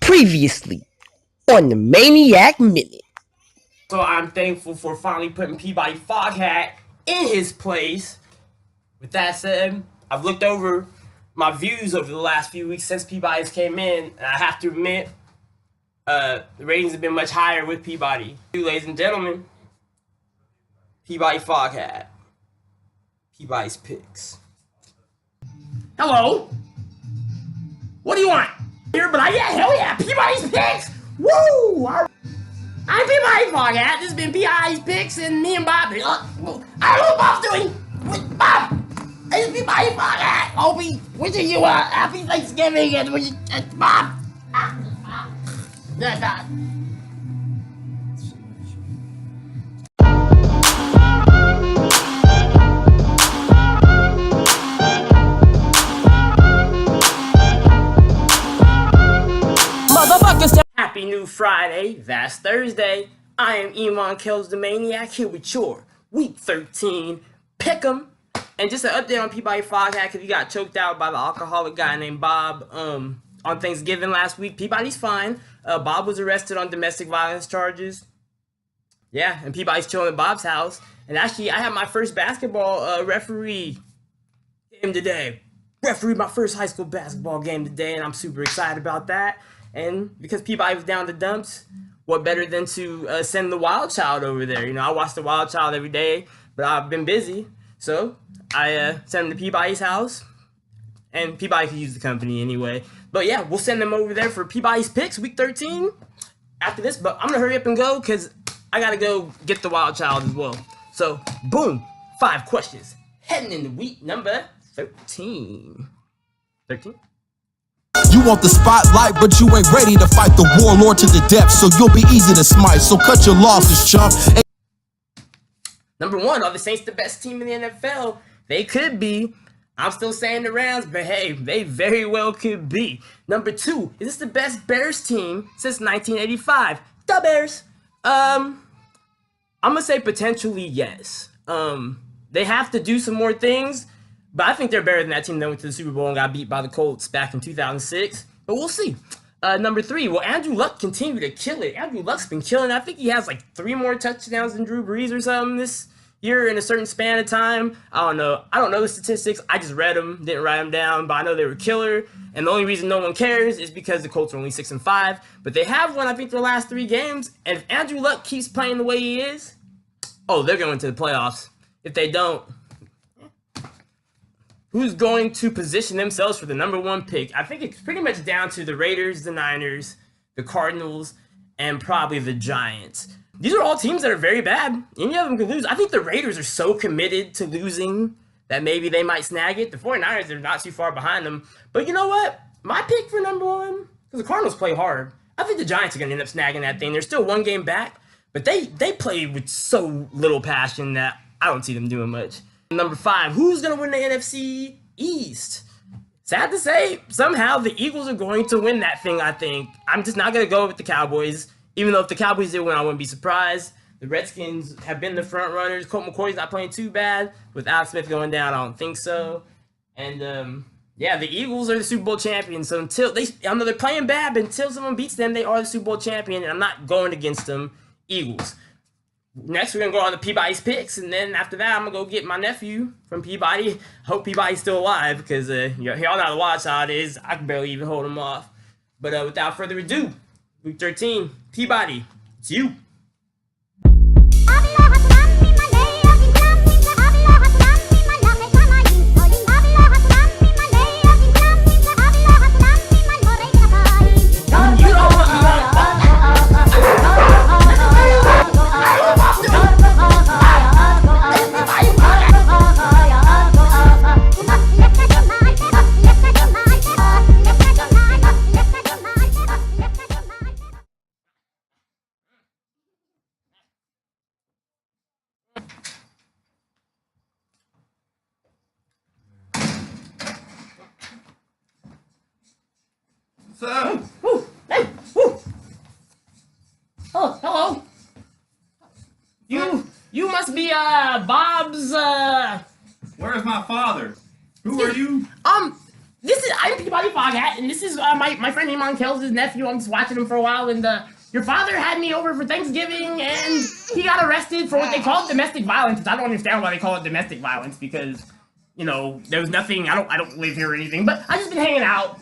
Previously on the Maniac Minute. So I'm thankful for finally putting Peabody Foghat in his place. With that said, I've looked over my views over the last few weeks since Peabody's came in, and I have to admit, the ratings have been much higher with Peabody. Ladies and gentlemen, Peabody Foghat. Peabody's picks. Hello? What do you want? Here, but hell yeah, Peabody's picks! Woo! I'm Peabody Foghat. This has been Peabody's picks, and me and Bob. I don't know what Bob's doing. Bob, this is Peabody Foghat. I'll be wishing you a happy Thanksgiving, and Bob. Happy New Friday, that's Thursday. I am Iman Kell, the Maniac, here with your Week 13 Pick'em. And just an update on Peabody Foghat, because he got choked out by the alcoholic guy named Bob on Thanksgiving last week. Peabody's fine. Bob was arrested on domestic violence charges. Yeah, and Peabody's chilling at Bob's house. And actually, I had my first basketball referee game today. Refereed my first high school basketball game today, and I'm super excited about that. And because Peabody was down the dumps, what better than to send the Wildchild over there? You know, I watch the Wildchild every day, but I've been busy. So I sent him to Peabody's house, and Peabody could use the company anyway. But yeah, we'll send them over there for Peabody's picks, Week 13, after this. But I'm going to hurry up and go because I got to go get the Wildchild as well. So, boom, 5 questions. Heading into week number 13. 13? You want the spotlight, but you ain't ready to fight the warlord to the depths, so you'll be easy to smite. So cut your losses, chump. Number 1, are the Saints the best team in the NFL? They could be. I'm still saying the Rams, but hey, they very well could be. Number 2, is this the best Bears team since 1985? The Bears. I'm gonna say potentially yes. They have to do some more things. But I think they're better than that team that went to the Super Bowl and got beat by the Colts back in 2006. But we'll see. Number 3, will Andrew Luck continue to kill it? Andrew Luck's been killing. I think he has like 3 more touchdowns than Drew Brees or something this year in a certain span of time. I don't know. I don't know the statistics. I just read them, didn't write them down, but I know they were killer. And the only reason no one cares is because the Colts are only 6-5. But they have won, I think, their last 3 games. And if Andrew Luck keeps playing the way he is, oh, they're going to the playoffs. If they don't, who's going to position themselves for the number 1 pick? I think it's pretty much down to the Raiders, the Niners, the Cardinals, and probably the Giants. These are all teams that are very bad. Any of them could lose. I think the Raiders are so committed to losing that maybe they might snag it. The 49ers are not too far behind them. But you know what? My pick for number 1, because the Cardinals play hard, I think the Giants are going to end up snagging that thing. They're still 1 game back, but they play with so little passion that I don't see them doing much. Number 5, who's going to win the NFC East? Sad to say, somehow the Eagles are going to win that thing, I think. I'm just not going to go with the Cowboys. Even though if the Cowboys did win, I wouldn't be surprised. The Redskins have been the front runners. Colt McCoy's not playing too bad. With Alex Smith going down, I don't think so. And, yeah, the Eagles are the Super Bowl champions. So I know they're playing bad, but until someone beats them, they are the Super Bowl champion. And I'm not going against them, Eagles. Next, we're going to go on to Peabody's picks, and then after that, I'm going to go get my nephew from Peabody. Hope Peabody's still alive, because y'all know how the Wildchild is. I can barely even hold him off. But without further ado, Week 13, Peabody, it's you. So, Hey, woo. Oh, hello. You must be Bob's where's my father? Who are you? I'm Peabody Peabody Foghat, and this is my friend Iman Kell's his nephew. I'm just watching him for a while, and your father had me over for Thanksgiving, and he got arrested for what they call domestic violence. I don't understand why they call it domestic violence, because, you know, there was nothing, I don't live here or anything, but I've just been hanging out.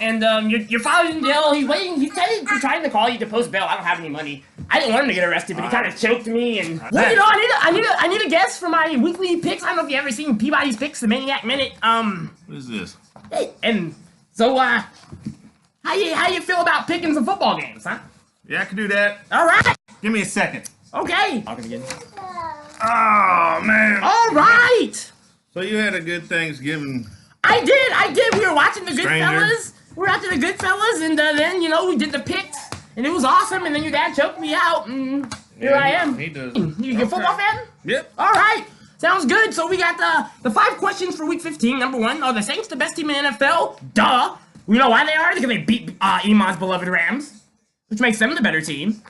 And your father's in jail. He's waiting. He's trying to call you to post bail. I don't have any money. I didn't want him to get arrested, but he kind of choked me. And well, you know, I need a guess for my weekly picks. I don't know if you ever seen Peabody's picks, the Maniac Minute. What is this? Hey, and so how you feel about picking some football games, huh? Yeah, I can do that. All right. Give me a second. Okay. Oh man. All right. So you had a good Thanksgiving. I did. We were watching the Stranger. Goodfellas. We were watching the Goodfellas, and then, you know, we did the picks, and it was awesome, and then your dad choked me out, and here I am. He does. You a football fan? Yep. All right. Sounds good. So we got the 5 questions for Week 15. Number 1, are the Saints the best team in the NFL? Duh. We know why they are. Because they beat Iman's beloved Rams, which makes them the better team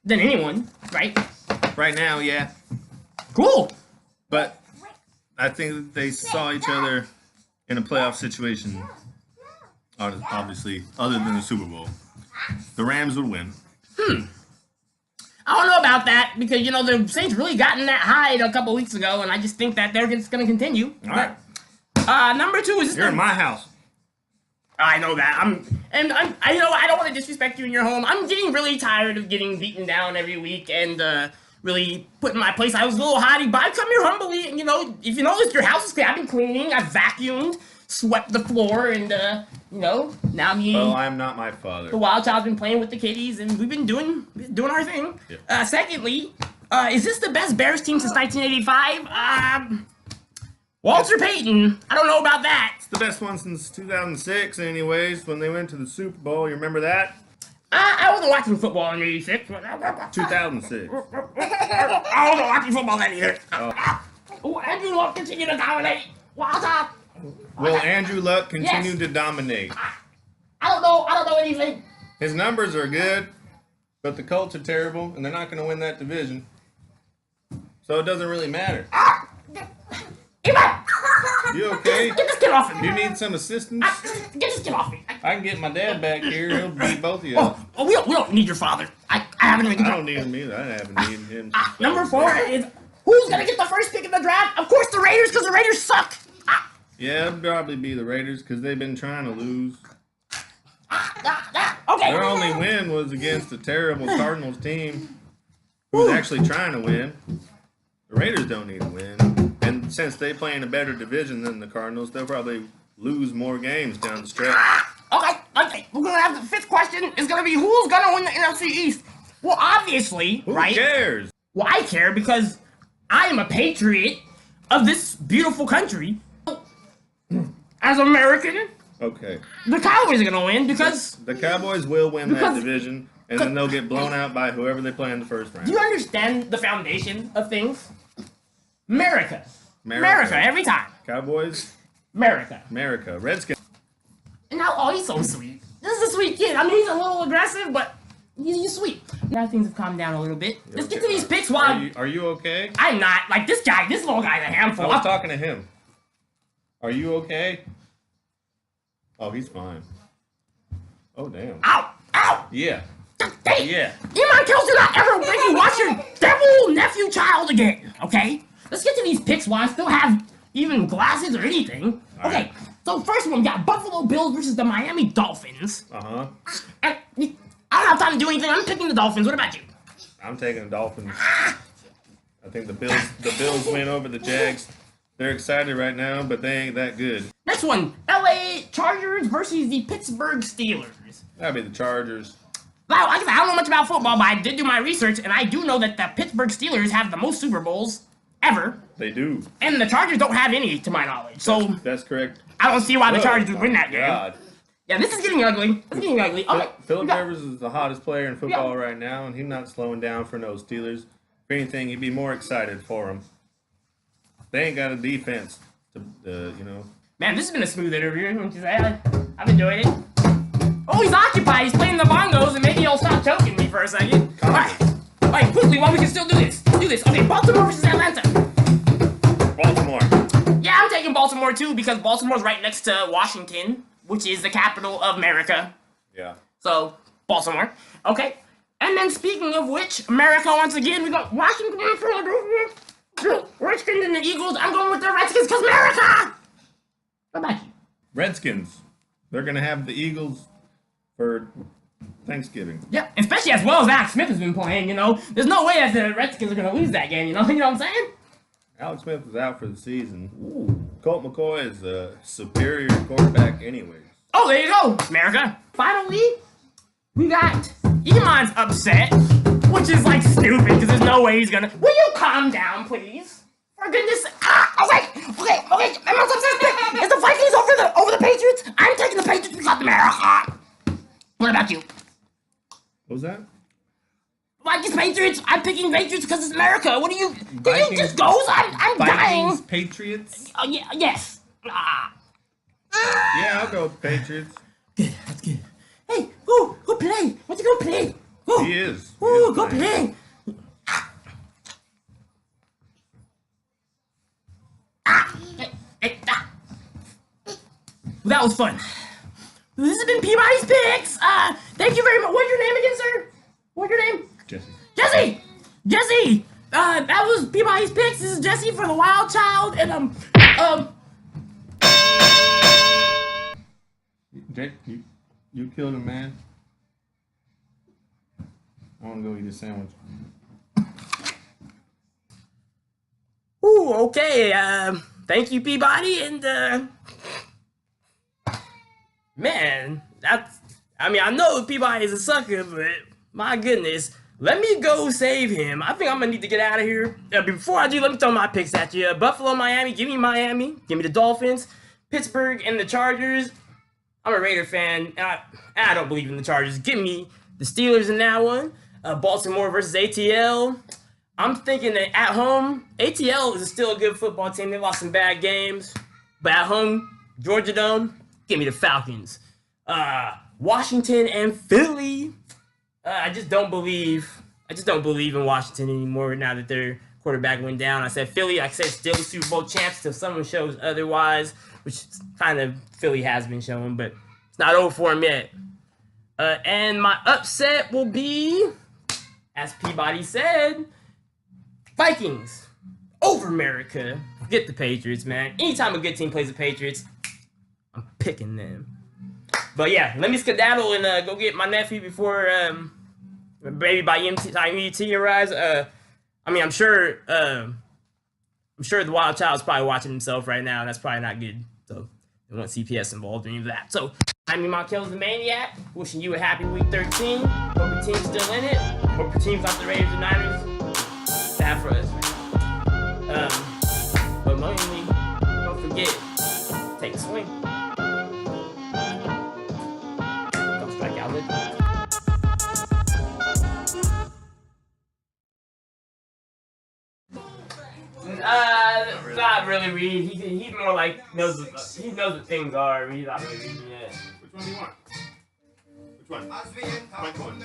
than anyone, right? Right now, yeah. Cool. But I think that they saw each other in a playoff situation. Obviously, other than the Super Bowl, the Rams would win. I don't know about that, because, you know, the Saints really gotten that high a couple weeks ago, and I just think that they're just going to continue. All right. Number 2 is... You're in my house. I know that. I don't want to disrespect you in your home. I'm getting really tired of getting beaten down every week and really put in my place. I was a little haughty, but I come here humbly, and, you know, if you notice, your house is clean. I've been cleaning. I've vacuumed, swept the floor, and, you know, now me... Well, I'm not my father. The Wildchild's been playing with the kiddies, and we've been doing our thing. Yeah. Secondly, is this the best Bears team since 1985? Walter Payton. I don't know about that. It's the best one since 2006, anyways, when they went to the Super Bowl. You remember that? I wasn't watching football in 86. 2006. I wasn't watching football then either. Oh. Andrew Luck continued to dominate. Walter. Will Andrew Luck continue to dominate? I don't know anything. His numbers are good, but the Colts are terrible, and they're not going to win that division. So it doesn't really matter. Iman! You okay? Get this kid off me. You need some assistance? Get this kid off me. I can get my dad back here. He'll beat both of you up. Oh, we don't need your father. I haven't even... I don't need him either. I haven't needed him. Number 4 is, who's going to get the first pick in the draft? Of course the Raiders, because the Raiders suck. Yeah, it'd probably be the Raiders, because they've been trying to lose. Okay. Their only win was against a terrible Cardinals team who was actually trying to win. The Raiders don't need to win. And since they play in a better division than the Cardinals, they'll probably lose more games down the stretch. Okay. We're going to have the 5th question. Is going to be, who's going to win the NFC East? Well, obviously, Who right? cares? Well, I care because I am a patriot of this beautiful country. As American, Okay. the Cowboys are going to win because... The Cowboys will win that Because- division, and then they'll get blown out by whoever they play in the first round. Do you understand the foundation of things? America. America. Every time. Cowboys, America. Redskins. And now, oh, he's so sweet. This is a sweet kid. I mean, he's a little aggressive, but he's sweet. Now things have calmed down a little bit. Let's get to these picks while... Are you okay? I'm not. Like, this little guy's a handful. I was talking to him. Are you okay? Oh, he's fine. Oh, damn. Ow! Yeah. Hey! Yeah. Iman Kell, do not ever make you watch your devil nephew child again, okay? Let's get to these picks while I still have even glasses or anything. All Okay, right. so first one, we got Buffalo Bills versus the Miami Dolphins. Uh-huh. And I don't have time to do anything. I'm picking the Dolphins. What about you? I'm taking the Dolphins. I think the Bills win over the Jags. They're excited right now, but they ain't that good. Next one, LA Chargers versus the Pittsburgh Steelers. That'd be the Chargers. Now, like I said, I don't know much about football, but I did do my research, and I do know that the Pittsburgh Steelers have the most Super Bowls ever, They do. and the Chargers don't have any, to my knowledge. So That's correct. I don't see why the Oh, Chargers would win that game. God. Yeah, this is getting ugly. Okay, Phillip we got- Rivers is the hottest player in football right now, and he's not slowing down for no Steelers. If anything, you'd be more excited for him. They ain't got a defense to, Man, this has been a smooth interview, wouldn't you say? I've enjoyed it. Oh, he's occupied. He's playing the bongos, and maybe he'll stop choking me for a second. All right, quickly, while we can still do this. Okay, Baltimore versus Atlanta. Baltimore. Yeah, I'm taking Baltimore Baltimore too, because Baltimore's right next to Washington, which is the capital of America. Yeah. So, Baltimore. Okay. And then speaking of which, America once again, we got Washington and Philadelphia. Redskins and the Eagles. I'm going with the Redskins because America! What about you? Redskins. They're going to have the Eagles for Thanksgiving. Yeah, especially as well as Alex Smith has been playing, you know. There's no way that the Redskins are going to lose that game, you know what I'm saying? Alex Smith is out for the season. Ooh. Colt McCoy is a superior quarterback anyways. Oh, there you go, America. Finally, we got Iman's upset, which is like stupid because there's no way he's gonna. Will you calm down, please? For goodness. Okay. Iman's upset. Is the Vikings over the Patriots? I'm taking the Patriots because America. What about you? What was that? Vikings, Patriots. I'm picking Patriots because it's America. What do you? Did you just go? I'm dying. Vikings, Patriots. Oh yeah, yes. Yeah, I'll go with Patriots. Good. That's good. Hey, go play. What's he go play? Ooh, He is. Ooh, go play. That was fun. This has been Peabody's Picks. Thank you very much. What's your name again, sir? What's your name? Jesse. Jesse. That was Peabody's Picks. This is Jesse for the Wildchild, and Jake, you killed a man. I want to go eat a sandwich. Ooh, okay. Thank you, Peabody, and man, I know Peabody is a sucker, but my goodness, let me go save him. I think I'm gonna need to get out of here. Before I do, let me throw my picks at you. Buffalo, Miami. Give me Miami. Give me the Dolphins. Pittsburgh and the Chargers. I'm a Raider fan, and I don't believe in the Chargers. Give me the Steelers in that one. Baltimore versus ATL. I'm thinking that at home, ATL is still a good football team. They lost some bad games. But at home, Georgia Dome, give me the Falcons. Washington and Philly. I just don't believe in Washington anymore now that their quarterback went down. I said Philly, like I said, still the Super Bowl champs till someone shows otherwise, which kind of Philly has been showing, but it's not over for them yet. And my upset will be, as Peabody said, Vikings over America. Forget the Patriots, man. Anytime a good team plays the Patriots, I'm picking them. But yeah, let me skedaddle and go get my nephew before baby by ET arrives. I'm sure the Wild Child's probably watching himself right now, and that's probably not good. So they want CPS involved in any of that. So I'm Iman Kell, the Maniac, wishing you a happy week 13. Hope your team's still in it. Hope your team's not the Raiders and Niners. Bad for us, man. But mainly, don't forget, take a swing. Don't strike out with not really read. He's more like knows what things are. He's not really reading yet. Which one do you want? Which one? Which one?